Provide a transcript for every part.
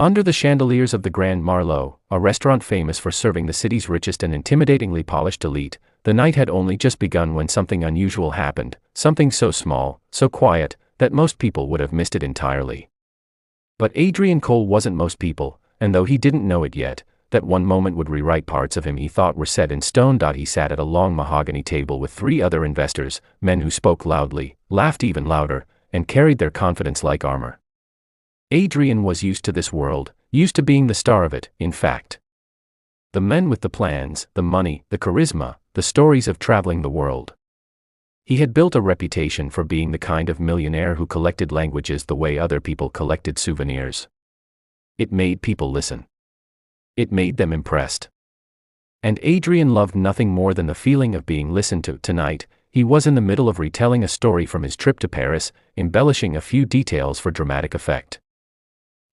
Under the chandeliers of the Grand Marlowe, a restaurant famous for serving the city's richest and intimidatingly polished elite, the night had only just begun when something unusual happened, something so small, so quiet, that most people would have missed it entirely. But Adrian Cole wasn't most people, and though he didn't know it yet, that one moment would rewrite parts of him he thought were set in stone. He sat at a long mahogany table with 3 other investors, men who spoke loudly, laughed even louder, and carried their confidence like armor. Adrian was used to this world, used to being the star of it, in fact. The men with the plans, the money, the charisma, the stories of traveling the world. He had built a reputation for being the kind of millionaire who collected languages the way other people collected souvenirs. It made people listen. It made them impressed. And Adrian loved nothing more than the feeling of being listened to. Tonight, he was in the middle of retelling a story from his trip to Paris, embellishing a few details for dramatic effect.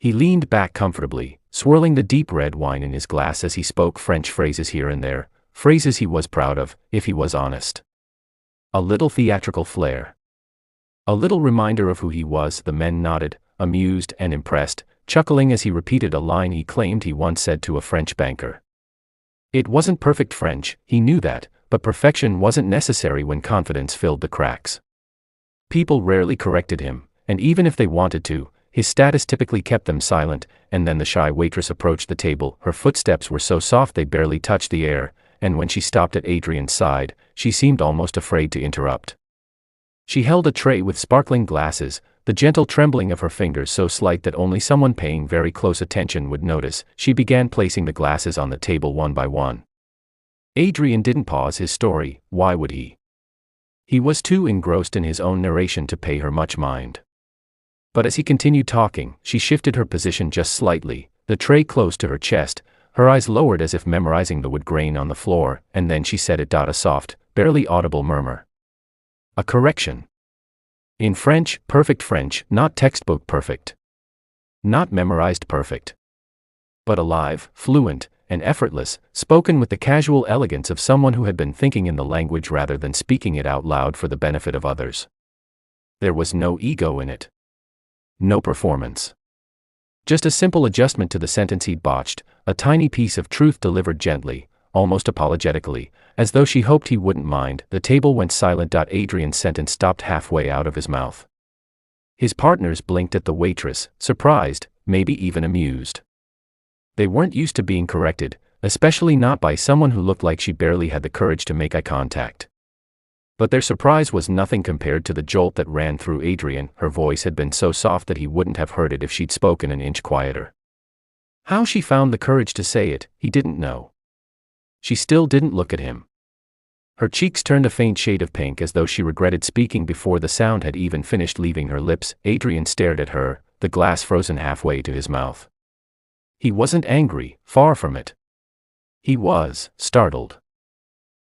He leaned back comfortably, swirling the deep red wine in his glass as he spoke French phrases here and there, phrases he was proud of, if he was honest. A little theatrical flair. A little reminder of who he was. The men nodded, amused and impressed, chuckling as he repeated a line he claimed he once said to a French banker. It wasn't perfect French, he knew that, but perfection wasn't necessary when confidence filled the cracks. People rarely corrected him, and even if they wanted to, his status typically kept them silent. And then the shy waitress approached the table. Her footsteps were so soft they barely touched the air, and when she stopped at Adrian's side, she seemed almost afraid to interrupt. She held a tray with sparkling glasses, the gentle trembling of her fingers so slight that only someone paying very close attention would notice. She began placing the glasses on the table one by one. Adrian didn't pause his story. Why would he? He was too engrossed in his own narration to pay her much mind. But as he continued talking, she shifted her position just slightly, the tray close to her chest, her eyes lowered as if memorizing the wood grain on the floor, and then she said it. A soft, barely audible murmur. A correction. In French, perfect French, not textbook perfect. Not memorized perfect. But alive, fluent, and effortless, spoken with the casual elegance of someone who had been thinking in the language rather than speaking it out loud for the benefit of others. There was no ego in it. No performance. Just a simple adjustment to the sentence he'd botched, a tiny piece of truth delivered gently, almost apologetically, as though she hoped he wouldn't mind. The table went silent. Adrian's sentence stopped halfway out of his mouth. His partners blinked at the waitress, surprised, maybe even amused. They weren't used to being corrected, especially not by someone who looked like she barely had the courage to make eye contact. But their surprise was nothing compared to the jolt that ran through Adrian. Her voice had been so soft that he wouldn't have heard it if she'd spoken an inch quieter. How she found the courage to say it, he didn't know. She still didn't look at him. Her cheeks turned a faint shade of pink as though she regretted speaking before the sound had even finished leaving her lips. Adrian stared at her, the glass frozen halfway to his mouth. He wasn't angry, far from it. He was startled.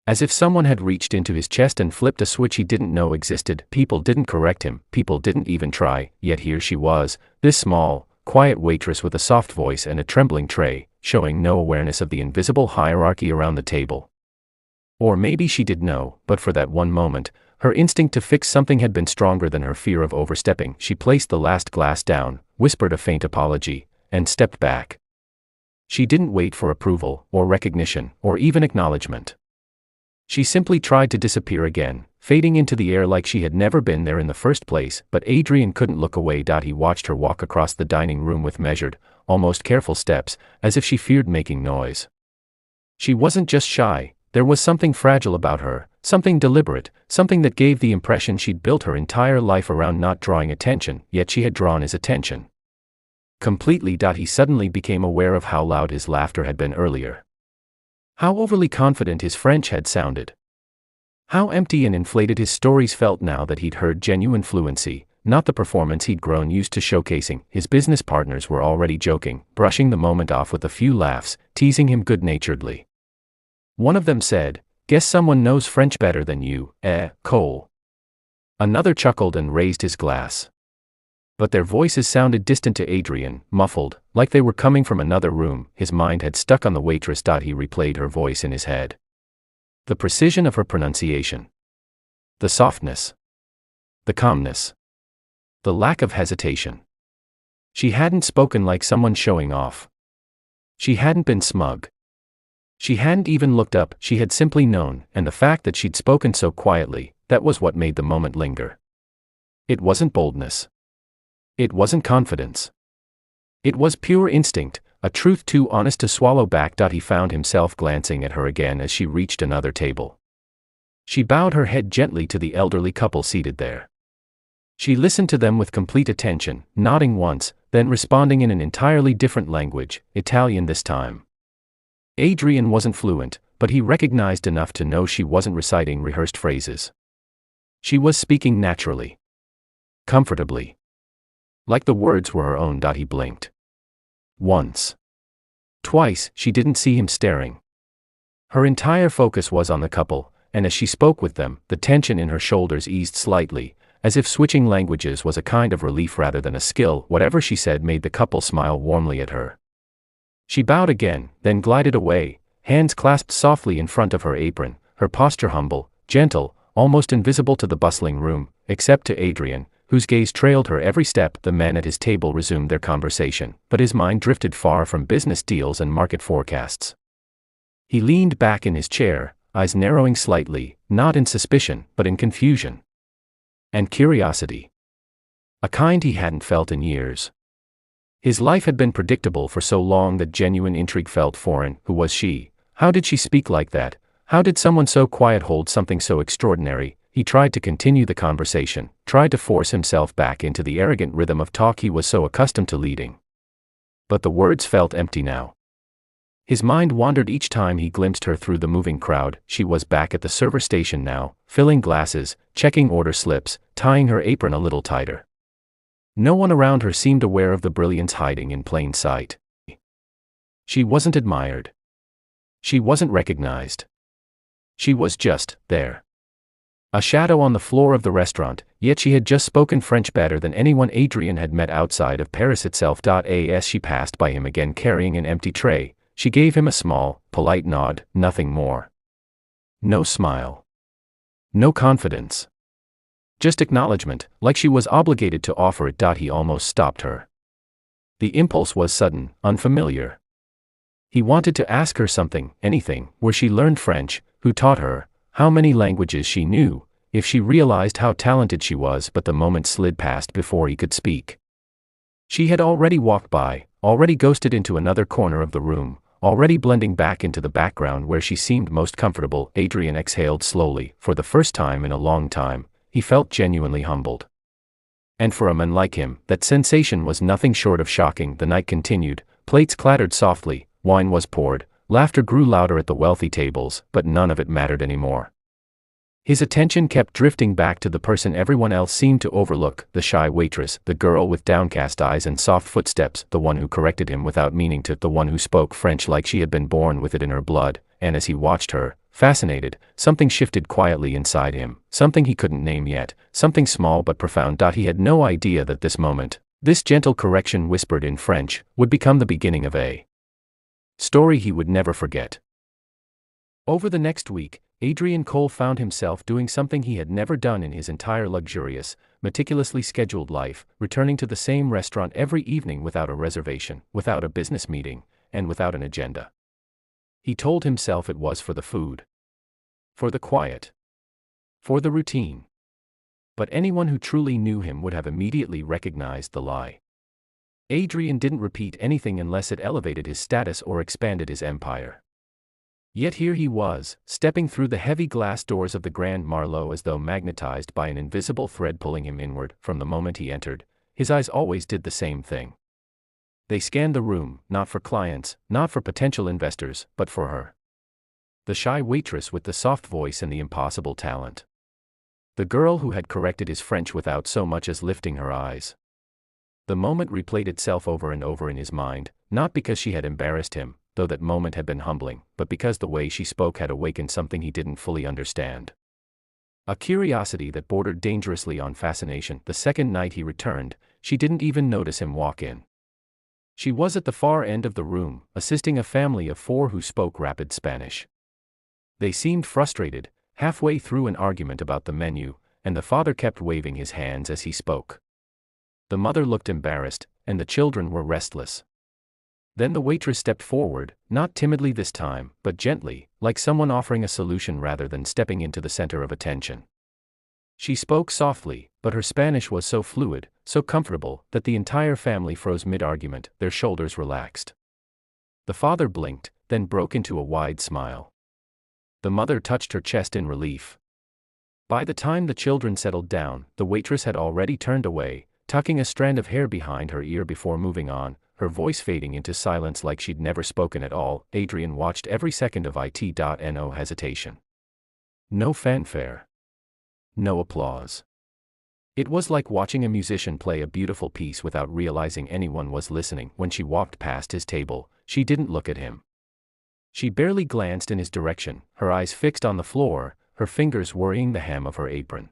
As if someone had reached into his chest and flipped a switch he didn't know existed. People didn't correct him, people didn't even try, yet here she was, this small, quiet waitress with a soft voice and a trembling tray, showing no awareness of the invisible hierarchy around the table. Or maybe she did know, but for that one moment, her instinct to fix something had been stronger than her fear of overstepping. She placed the last glass down, whispered a faint apology, and stepped back. She didn't wait for approval, or recognition, or even acknowledgement. She simply tried to disappear again, fading into the air like she had never been there in the first place. But Adrian couldn't look away. He watched her walk across the dining room with measured, almost careful steps, as if she feared making noise. She wasn't just shy, there was something fragile about her, something deliberate, something that gave the impression she'd built her entire life around not drawing attention, yet she had drawn his attention. Completely. He suddenly became aware of how loud his laughter had been earlier. How overly confident his French had sounded. How empty and inflated his stories felt now that he'd heard genuine fluency, not the performance he'd grown used to showcasing. His business partners were already joking, brushing the moment off with a few laughs, teasing him good-naturedly. One of them said, "Guess someone knows French better than you, Cole." Another chuckled and raised his glass. But their voices sounded distant to Adrian, muffled, like they were coming from another room. His mind had stuck on the waitress. He replayed her voice in his head. The precision of her pronunciation. The softness. The calmness. The lack of hesitation. She hadn't spoken like someone showing off. She hadn't been smug. She hadn't even looked up, she had simply known, and the fact that she'd spoken so quietly, that was what made the moment linger. It wasn't boldness. It wasn't confidence. It was pure instinct, a truth too honest to swallow back. He found himself glancing at her again as she reached another table. She bowed her head gently to the elderly couple seated there. She listened to them with complete attention, nodding once, then responding in an entirely different language, Italian this time. Adrian wasn't fluent, but he recognized enough to know she wasn't reciting rehearsed phrases. She was speaking naturally. Comfortably. Like the words were her own. He blinked. Once. Twice, she didn't see him staring. Her entire focus was on the couple, and as she spoke with them, the tension in her shoulders eased slightly, as if switching languages was a kind of relief rather than a skill. Whatever she said made the couple smile warmly at her. She bowed again, then glided away, hands clasped softly in front of her apron, her posture humble, gentle, almost invisible to the bustling room, except to Adrian, whose gaze trailed her every step. The men at his table resumed their conversation, but his mind drifted far from business deals and market forecasts. He leaned back in his chair, eyes narrowing slightly, not in suspicion, but in confusion. And curiosity. A kind he hadn't felt in years. His life had been predictable for so long that genuine intrigue felt foreign. Who was she? How did she speak like that? How did someone so quiet hold something so extraordinary? He tried to continue the conversation, tried to force himself back into the arrogant rhythm of talk he was so accustomed to leading. But the words felt empty now. His mind wandered each time he glimpsed her through the moving crowd. She was back at the server station now, filling glasses, checking order slips, tying her apron a little tighter. No one around her seemed aware of the brilliance hiding in plain sight. She wasn't admired. She wasn't recognized. She was just there. A shadow on the floor of the restaurant, yet she had just spoken French better than anyone Adrian had met outside of Paris itself. As she passed by him again carrying an empty tray, she gave him a small, polite nod, nothing more. No smile. No confidence. Just acknowledgement, like she was obligated to offer it. He almost stopped her. The impulse was sudden, unfamiliar. He wanted to ask her something, anything, where she learned French, who taught her, how many languages she knew, if she realized how talented she was. But the moment slid past before he could speak. She had already walked by, already ghosted into another corner of the room, already blending back into the background where she seemed most comfortable. Adrian exhaled slowly. For the first time in a long time, he felt genuinely humbled. And for a man like him, that sensation was nothing short of shocking. The night continued, plates clattered softly, wine was poured, laughter grew louder at the wealthy tables, but none of it mattered anymore. His attention kept drifting back to the person everyone else seemed to overlook, the shy waitress, the girl with downcast eyes and soft footsteps, the one who corrected him without meaning to, the one who spoke French like she had been born with it in her blood. And as he watched her, fascinated, something shifted quietly inside him, something he couldn't name yet, something small but profound. He had no idea that this moment, this gentle correction whispered in French, would become the beginning of a story he would never forget. Over the next week, Adrian Cole found himself doing something he had never done in his entire luxurious, meticulously scheduled life, returning to the same restaurant every evening without a reservation, without a business meeting, and without an agenda. He told himself it was for the food. For the quiet. For the routine. But anyone who truly knew him would have immediately recognized the lie. Adrian didn't repeat anything unless it elevated his status or expanded his empire. Yet here he was, stepping through the heavy glass doors of the Grand Marlowe as though magnetized by an invisible thread pulling him inward. From the moment he entered, his eyes always did the same thing. They scanned the room, not for clients, not for potential investors, but for her. The shy waitress with the soft voice and the impossible talent. The girl who had corrected his French without so much as lifting her eyes. The moment replayed itself over and over in his mind, not because she had embarrassed him, though that moment had been humbling, but because the way she spoke had awakened something he didn't fully understand. A curiosity that bordered dangerously on fascination. The second night he returned, she didn't even notice him walk in. She was at the far end of the room, assisting a family of 4 who spoke rapid Spanish. They seemed frustrated, halfway through an argument about the menu, and the father kept waving his hands as he spoke. The mother looked embarrassed, and the children were restless. Then the waitress stepped forward, not timidly this time, but gently, like someone offering a solution rather than stepping into the center of attention. She spoke softly, but her Spanish was so fluid, so comfortable, that the entire family froze mid-argument, their shoulders relaxed. The father blinked, then broke into a wide smile. The mother touched her chest in relief. By the time the children settled down, the waitress had already turned away, tucking a strand of hair behind her ear before moving on, her voice fading into silence like she'd never spoken at all. Adrian watched every second of it. No hesitation. No fanfare. No applause. It was like watching a musician play a beautiful piece without realizing anyone was listening. When she walked past his table, she didn't look at him. She barely glanced in his direction, her eyes fixed on the floor, her fingers worrying the hem of her apron.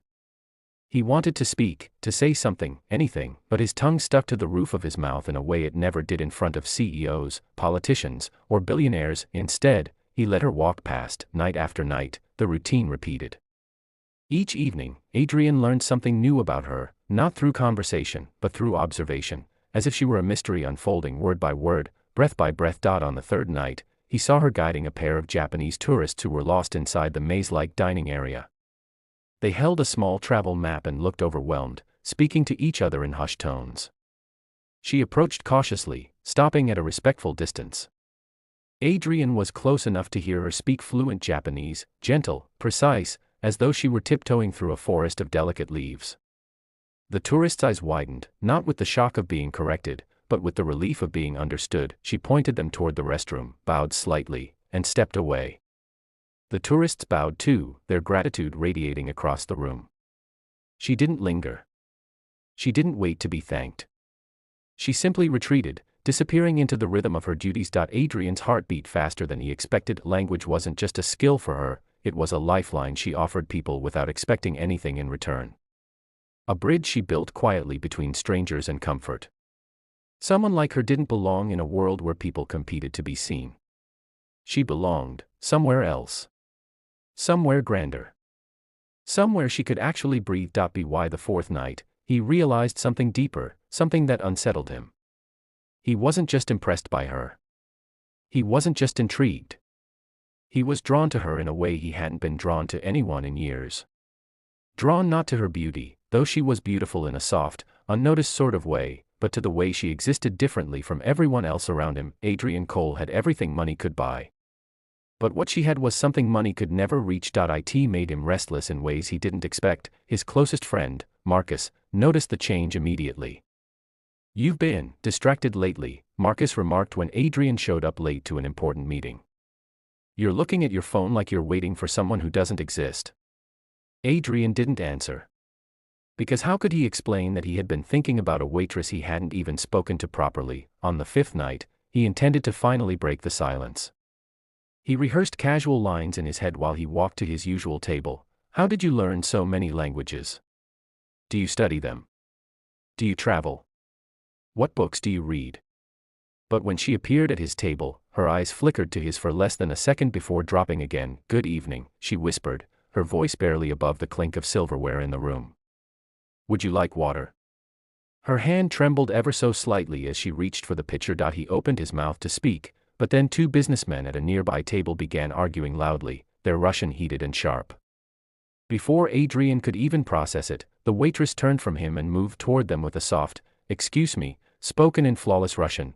He wanted to speak, to say something, anything, but his tongue stuck to the roof of his mouth in a way it never did in front of CEOs, politicians, or billionaires. Instead, he let her walk past. Night after night, the routine repeated. Each evening, Adrian learned something new about her, not through conversation, but through observation, as if she were a mystery unfolding word by word, breath by breath. On the third night, he saw her guiding a pair of Japanese tourists who were lost inside the maze-like dining area. They held a small travel map and looked overwhelmed, speaking to each other in hushed tones. She approached cautiously, stopping at a respectful distance. Adrian was close enough to hear her speak fluent Japanese, gentle, precise, as though she were tiptoeing through a forest of delicate leaves. The tourist's eyes widened, not with the shock of being corrected, but with the relief of being understood. She pointed them toward the restroom, bowed slightly, and stepped away. The tourists bowed too, their gratitude radiating across the room. She didn't linger. She didn't wait to be thanked. She simply retreated, disappearing into the rhythm of her duties. Adrian's heart beat faster than he expected. Language wasn't just a skill for her, it was a lifeline she offered people without expecting anything in return. A bridge she built quietly between strangers and comfort. Someone like her didn't belong in a world where people competed to be seen. She belonged somewhere else. Somewhere grander. Somewhere she could actually breathe. By the fourth night, he realized something deeper, something that unsettled him. He wasn't just impressed by her. He wasn't just intrigued. He was drawn to her in a way he hadn't been drawn to anyone in years. Drawn not to her beauty, though she was beautiful in a soft, unnoticed sort of way, but to the way she existed differently from everyone else around him. Adrian Cole had everything money could buy. But what she had was something money could never reach. It made him restless in ways he didn't expect. His closest friend, Marcus, noticed the change immediately. "You've been distracted lately," Marcus remarked when Adrian showed up late to an important meeting. "You're looking at your phone like you're waiting for someone who doesn't exist." Adrian didn't answer. Because how could he explain that he had been thinking about a waitress he hadn't even spoken to properly? On the fifth night, he intended to finally break the silence. He rehearsed casual lines in his head while he walked to his usual table. "How did you learn so many languages? Do you study them? Do you travel? What books do you read?" But when she appeared at his table, her eyes flickered to his for less than a second before dropping again. "Good evening," she whispered, her voice barely above the clink of silverware in the room. "Would you like water?" Her hand trembled ever so slightly as she reached for the pitcher. He opened his mouth to speak, but then two businessmen at a nearby table began arguing loudly, their Russian heated and sharp. Before Adrian could even process it, the waitress turned from him and moved toward them with a soft, "Excuse me," spoken in flawless Russian.